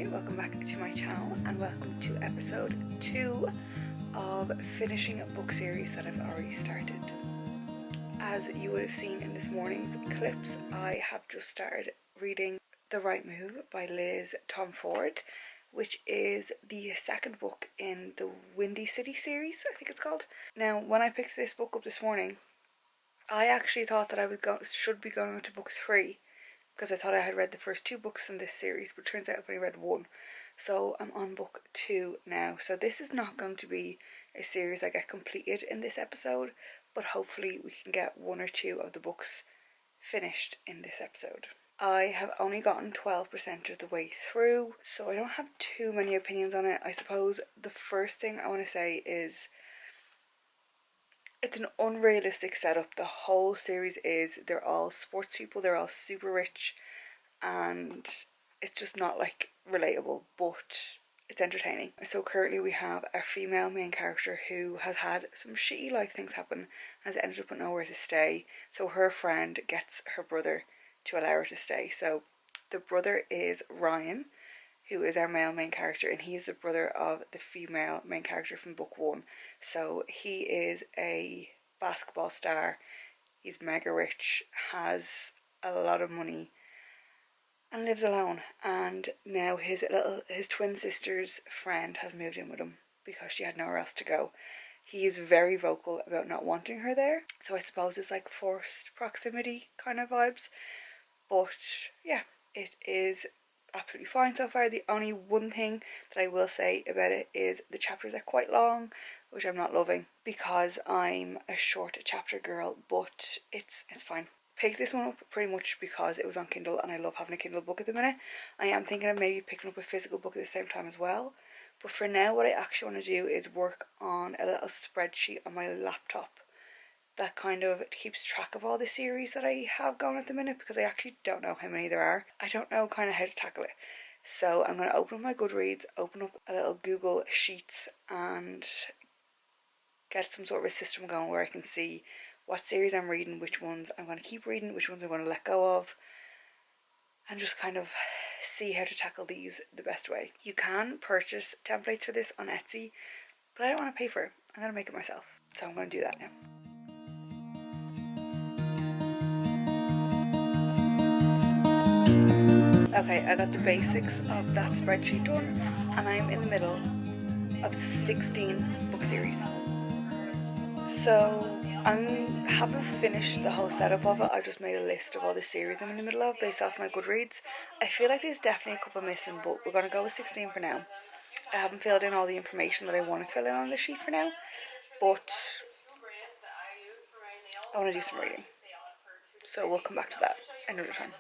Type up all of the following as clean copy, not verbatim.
Hi, welcome back to my channel and welcome to episode 2 of finishing a book series that I've already started. As you would have seen in this morning's clips, I have just started reading The Right Move by Liz Tomforde, which is the second book in the Windy City series, I think it's called. Now, when I picked this book up this morning, I actually thought that I should be going on to book 3, because I thought I had read the first 2 books in this series, but turns out I've only read 1. So I'm on book 2 now. So this is not going to be a series I get completed in this episode, but hopefully we can get 1 or 2 of the books finished in this episode. I have only gotten 12% of the way through, so I don't have too many opinions on it. I suppose the first thing I want to say is it's an unrealistic setup. The whole series is they're all sports people, they're all super rich, and it's just not like relatable, but it's entertaining. So currently we have a female main character who has had some shitty life things happen and has ended up with nowhere to stay. So her friend gets her brother to allow her to stay. So the brother is Ryan, who is our male main character, and he's the brother of the female main character from book 1. So he is a basketball star, he's mega rich, has a lot of money, and lives alone. And now his twin sister's friend has moved in with him because she had nowhere else to go. He is very vocal about not wanting her there, so I suppose it's like forced proximity kind of vibes. But yeah, it is absolutely fine so far. The only one thing that I will say about it is the chapters are quite long, which I'm not loving because I'm a short chapter girl, but it's fine. Picked this one up pretty much because it was on Kindle and I love having a Kindle book at the minute. I am thinking of maybe picking up a physical book at the same time as well, but for now what I actually want to do is work on a little spreadsheet on my laptop that kind of keeps track of all the series that I have going at the minute, because I actually don't know how many there are. I don't know kind of how to tackle it. So I'm going to open up my Goodreads, open up a little Google Sheets and get some sort of a system going where I can see what series I'm reading, which ones I'm going to keep reading, which ones I'm going to let go of, and just kind of see how to tackle these the best way. You can purchase templates for this on Etsy, but I don't want to pay for it. I'm going to make it myself. So I'm going to do that now. Okay, I got the basics of that spreadsheet done, and I'm in the middle of 16 book series. So I haven't finished the whole setup of it. I just made a list of all the series I'm in the middle of based off my Goodreads. I feel like there's definitely a couple missing, but we're going to go with 16 for now. I haven't filled in all the information that I want to fill in on the sheet for now, but I want to do some reading. So we'll come back to that another time.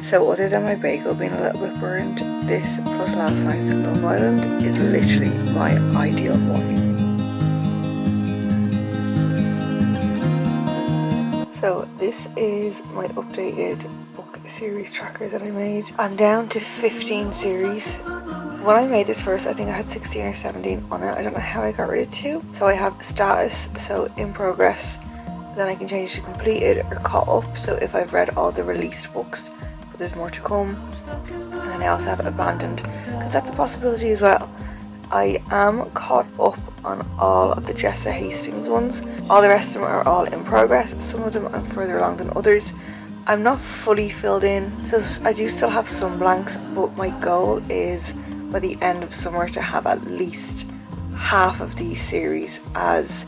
So other than my bagel being a little bit burned, this plus last night's Love Island is literally my ideal morning. So this is my updated book series tracker that I made. I'm down to 15 series. When I made this first, I think I had 16 or 17 on it. I don't know how I got rid of 2. So I have status, so in progress. Then I can change to completed or caught up. So if I've read all the released books, but there's more to come. And then I also have abandoned, because that's a possibility as well. I am caught up on all of the Jessa Hastings ones. All the rest of them are all in progress. Some of them I'm further along than others. I'm not fully filled in, so I do still have some blanks, but my goal is by the end of summer to have at least half of these series as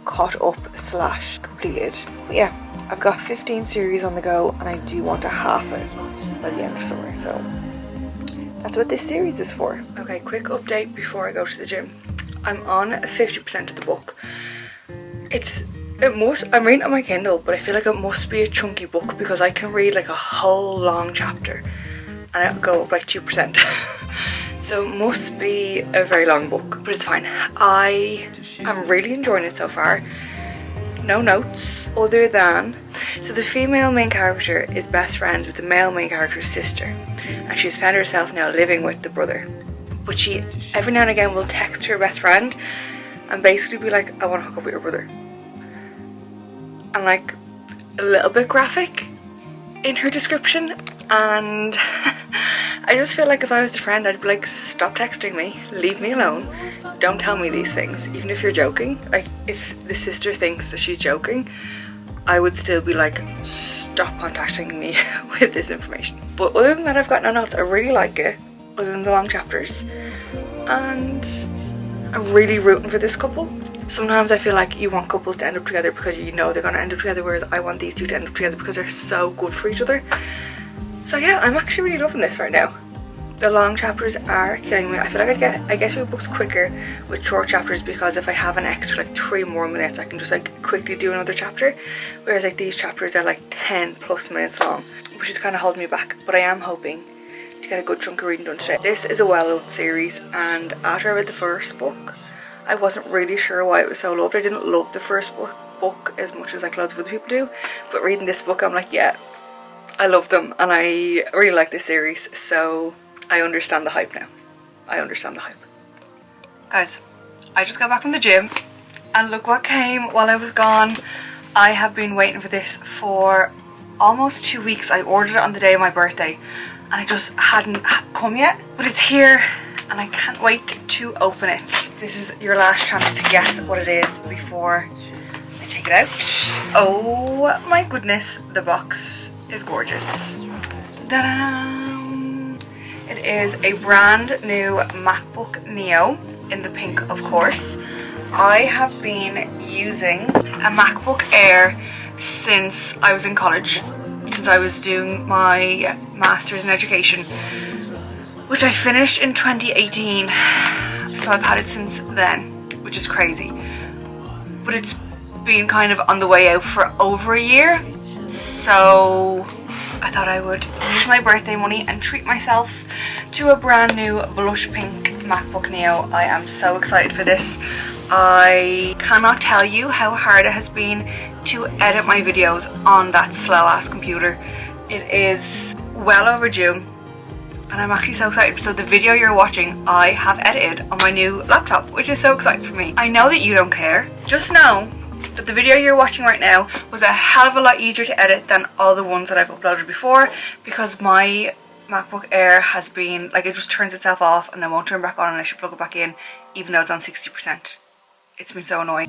caught up / completed. But yeah, I've got 15 series on the go and I do want to half it by the end of summer, so that's what this series is for. Okay, quick update before I go to the gym. I'm on 50% of the book. I'm reading on my Kindle, but I feel like it must be a chunky book because I can read like a whole long chapter and it'll go up like 2%. So it must be a very long book, but it's fine. I am really enjoying it so far. No notes other than, so the female main character is best friends with the male main character's sister. and she's found herself now living with the brother. But she every now and again will text her best friend and basically be like, I want to hook up with your brother. And like a little bit graphic in her description, and I just feel like if I was the friend, I'd be like, stop texting me, leave me alone, don't tell me these things, even if you're joking. Like if the sister thinks that she's joking, I would still be like, stop contacting me with this information. But other than that, I've got no notes. I really like it, other than the long chapters, and I'm really rooting for this couple. Sometimes I feel like you want couples to end up together because you know they're going to end up together, whereas I want these two to end up together because they're so good for each other. So yeah, I'm actually really loving this right now. The long chapters are killing me. I feel like I get through books quicker with short chapters because if I have an extra like 3 more minutes, I can just like quickly do another chapter, whereas like these chapters are like 10 plus minutes long, which is kind of holding me back. But I am hoping to get a good chunk of reading done today. This is a well-loved series, and after I read the first book, I wasn't really sure why it was so loved. I didn't love the first book as much as like loads of other people do, but reading this book I'm like, yeah, I love them and I really like this series, so I understand the hype now. I understand the hype. Guys, I just got back from the gym and look what came while I was gone. I have been waiting for this for almost 2 weeks. I ordered it on the day of my birthday and it just hadn't come yet, but it's here and I can't wait to open it. This is your last chance to guess what it is before I take it out. Oh my goodness, the box is gorgeous. Ta-da! It is a brand new MacBook Neo in the pink, of course. I have been using a MacBook Air since I was in college, since I was doing my master's in education, which I finished in 2018. So I've had it since then, which is crazy. But it's been kind of on the way out for over a year, so I thought I would use my birthday money and treat myself to a brand new blush pink MacBook Neo. I am so excited for this. I cannot tell you how hard it has been to edit my videos on that slow ass computer. It is well overdue and I'm actually so excited. So the video you're watching I have edited on my new laptop, which is so exciting for me. I know that you don't care. Just know that the video you're watching right now was a hell of a lot easier to edit than all the ones that I've uploaded before, because my MacBook Air has been like, it just turns itself off and then won't turn back on unless you plug it back in, even though it's on 60%. It's been so annoying.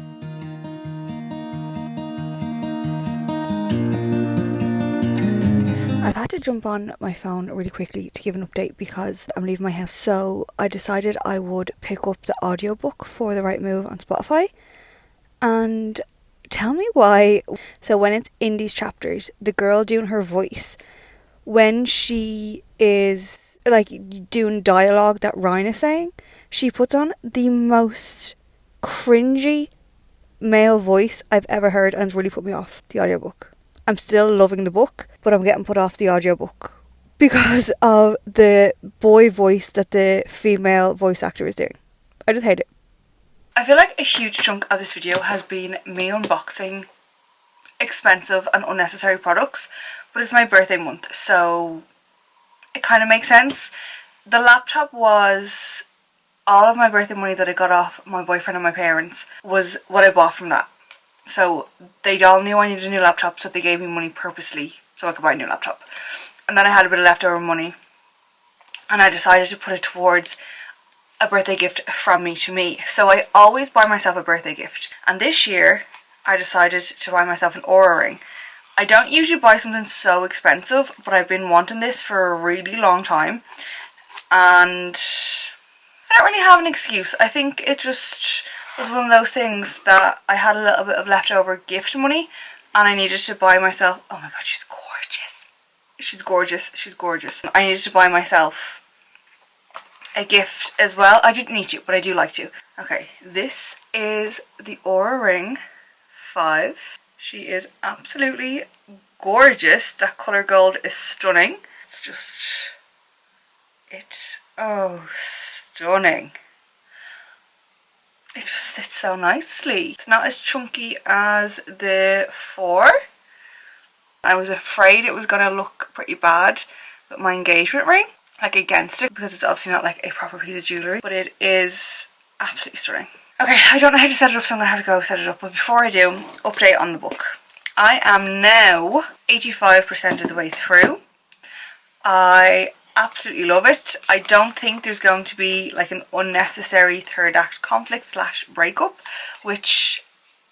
I've had to jump on my phone really quickly to give an update because I'm leaving my house, so I decided I would pick up the audiobook for The Right Move on Spotify. And tell me why. So when it's in these chapters, the girl doing her voice, when she is like doing dialogue that Ryan is saying, she puts on the most cringy male voice I've ever heard, and it's really put me off the audiobook. I'm still loving the book, but I'm getting put off the audiobook because of the boy voice that the female voice actor is doing. I just hate it. I feel like a huge chunk of this video has been me unboxing expensive and unnecessary products, but it's my birthday month, so it kind of makes sense. The laptop was all of my birthday money that I got off my boyfriend and my parents, was what I bought from that. So they all knew I needed a new laptop, so they gave me money purposely so I could buy a new laptop. And then I had a bit of leftover money and I decided to put it towards a birthday gift from me to me. So I always buy myself a birthday gift, and this year I decided to buy myself an Oura ring. I don't usually buy something so expensive, but I've been wanting this for a really long time and I don't really have an excuse. I think it just was one of those things that I had a little bit of leftover gift money and I needed to buy myself. Oh my god, she's gorgeous. She's gorgeous. She's gorgeous. I needed to buy myself a gift as well. I didn't need to, but I do like to. Okay, this is the Oura Ring 5. She is absolutely gorgeous. That colour gold is stunning. It's just oh, stunning. It just sits so nicely. It's not as chunky as the 4. I was afraid it was going to look pretty bad with my engagement ring, like against it, because it's obviously not like a proper piece of jewellery, but it is absolutely stunning. Okay, I don't know how to set it up, so I'm gonna have to go set it up, but before I do, update on the book. I am now 85% of the way through. I absolutely love it. I don't think there's going to be like an unnecessary third act conflict slash breakup, which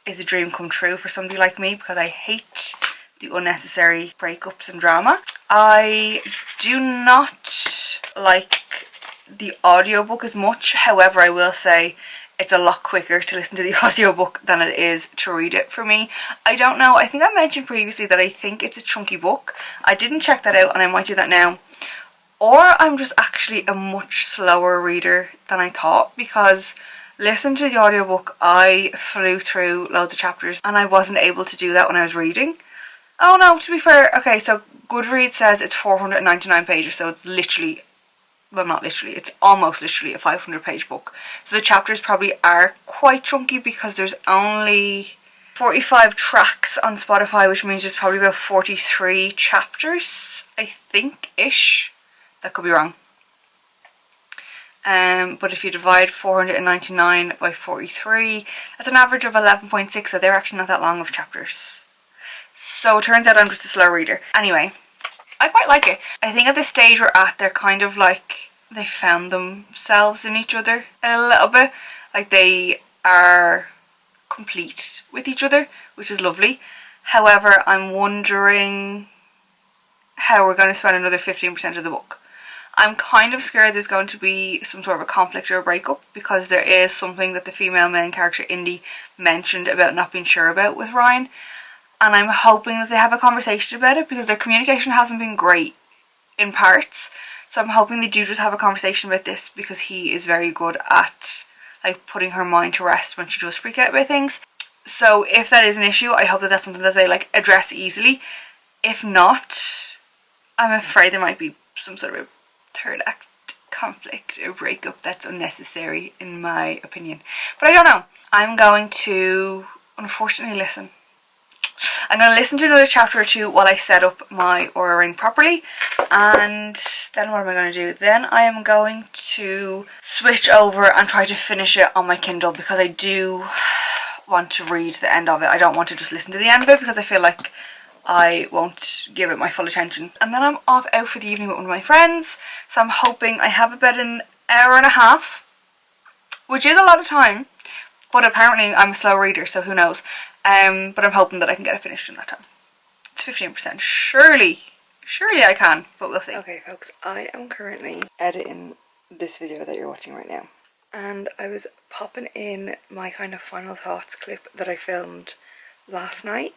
is a dream come true for somebody like me, because I hate the unnecessary breakups and drama. I do not like the audiobook as much. However, I will say it's a lot quicker to listen to the audiobook than it is to read it for me. I don't know, I think I mentioned previously that I think it's a chunky book. I didn't check that out and I might do that now. Or I'm just actually a much slower reader than I thought, because listening to the audiobook I flew through loads of chapters and I wasn't able to do that when I was reading. Oh no, to be fair, okay, so Goodreads says it's 499 pages, so it's literally, well not literally, it's almost literally a 500-page book. So the chapters probably are quite chunky because there's only 45 tracks on Spotify, which means there's probably about 43 chapters, I think-ish. That could be wrong. But if you divide 499 by 43, that's an average of 11.6, so they're actually not that long of chapters. So it turns out I'm just a slow reader. Anyway, I quite like it. I think at the stage we're at, they're kind of like, they found themselves in each other a little bit. Like they are complete with each other, which is lovely. However, I'm wondering how we're going to spend another 15% of the book. I'm kind of scared there's going to be some sort of a conflict or a breakup, because there is something that the female main character Indy mentioned about not being sure about with Ryan. And I'm hoping that they have a conversation about it, because their communication hasn't been great in parts. So I'm hoping they do just have a conversation about this, because he is very good at like putting her mind to rest when she does freak out about things. So if that is an issue, I hope that that's something that they like address easily. If not, I'm afraid there might be some sort of a third act conflict or breakup that's unnecessary in my opinion. But I don't know. I'm going to unfortunately listen. I'm going to listen to another chapter or two while I set up my Oura ring properly, and then what am I going to do? Then I am going to switch over and try to finish it on my Kindle, because I do want to read the end of it. I don't want to just listen to the end of it, because I feel like I won't give it my full attention. And then I'm off out for the evening with one of my friends, so I'm hoping I have about an hour and a half, which is a lot of time, but apparently I'm a slow reader, so who knows. But I'm hoping that I can get it finished in that time. It's 15%. Surely I can, but we'll see. Okay folks, I am currently editing this video that you're watching right now. And I was popping in my kind of final thoughts clip that I filmed last night,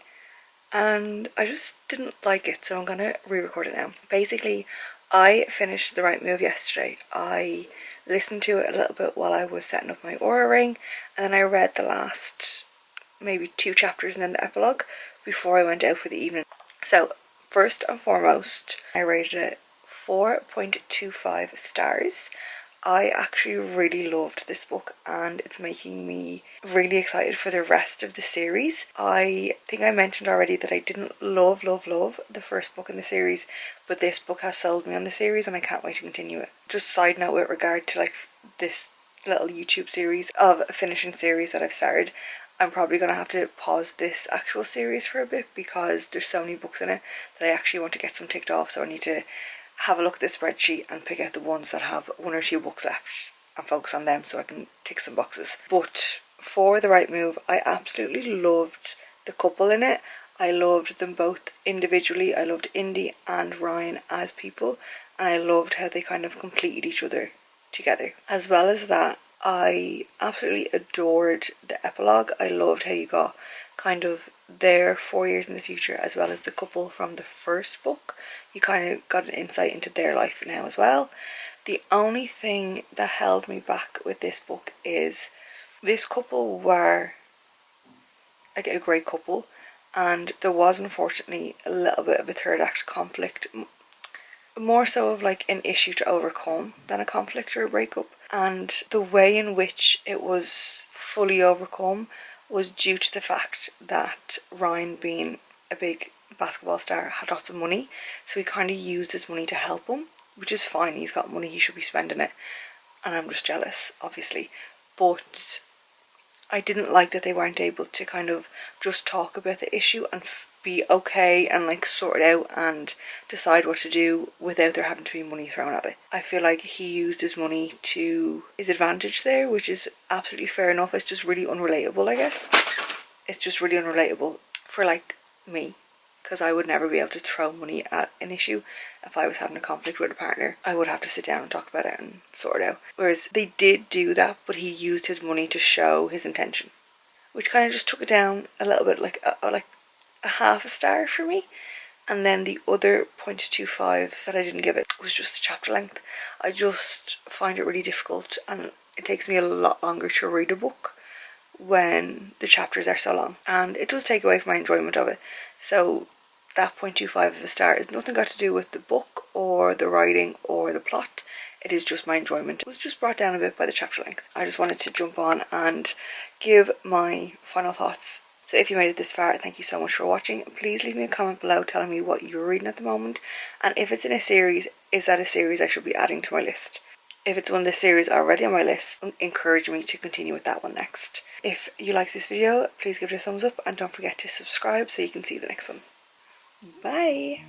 and I just didn't like it, so I'm gonna re-record it now. Basically, I finished The Right Move yesterday. I listened to it a little bit while I was setting up my Oura ring, and then I read the last maybe 2 chapters and then the epilogue before I went out for the evening. So first and foremost, I rated it 4.25 stars. I actually really loved this book, and it's making me really excited for the rest of the series. I think I mentioned already that I didn't love the first book in the series, but this book has sold me on the series and I can't wait to continue it. Just side note with regard to like this little YouTube series of a finishing series that I've started, I'm probably going to have to pause this actual series for a bit, because there's so many books in it that I actually want to get some ticked off, so I need to have a look at the spreadsheet and pick out the ones that have 1 or 2 books left and focus on them so I can tick some boxes. But for The Right Move, I absolutely loved the couple in it. I loved them both individually. I loved Indy and Ryan as people, and I loved how they kind of completed each other together. As well as that, I absolutely adored the epilogue. I loved how you got kind of their 4 years in the future, as well as the couple from the first book. You kind of got an insight into their life now as well. The only thing that held me back with this book is this couple were like a great couple, and there was unfortunately a little bit of a third act conflict, more so of like an issue to overcome than a conflict or a breakup. And the way in which it was fully overcome was due to the fact that Ryan, being a big basketball star had lots of money, so he kind of used his money to help him, which is fine. He's got money, he should be spending it, and I'm just jealous, obviously. But I didn't like that they weren't able to kind of just talk about the issue and be okay and like sort it out and decide what to do without there having to be money thrown at it. I feel like he used his money to his advantage there, which is absolutely fair enough. It's just really unrelatable, I guess. It's just really unrelatable for like me, because I would never be able to throw money at an issue. If I was having a conflict with a partner, I would have to sit down and talk about it and sort it out. Whereas they did do that, but he used his money to show his intention, which kind of just took it down a little bit, like a half a star for me. And then the other 0.25 that I didn't give it was just the chapter length. I just find it really difficult, and it takes me a lot longer to read a book when the chapters are so long, and it does take away from my enjoyment of it. So that 0.25 of a star is nothing got to do with the book or the writing or the plot. It is just my enjoyment. It was just brought down a bit by the chapter length. I just wanted to jump on and give my final thoughts. So if you made it this far, thank you so much for watching. Please leave me a comment below telling me what you're reading at the moment, and if it's in a series, is that a series I should be adding to my list? If it's one of the series already on my list, encourage me to continue with that one next. If you like this video, please give it a thumbs up and don't forget to subscribe so you can see the next one. Bye!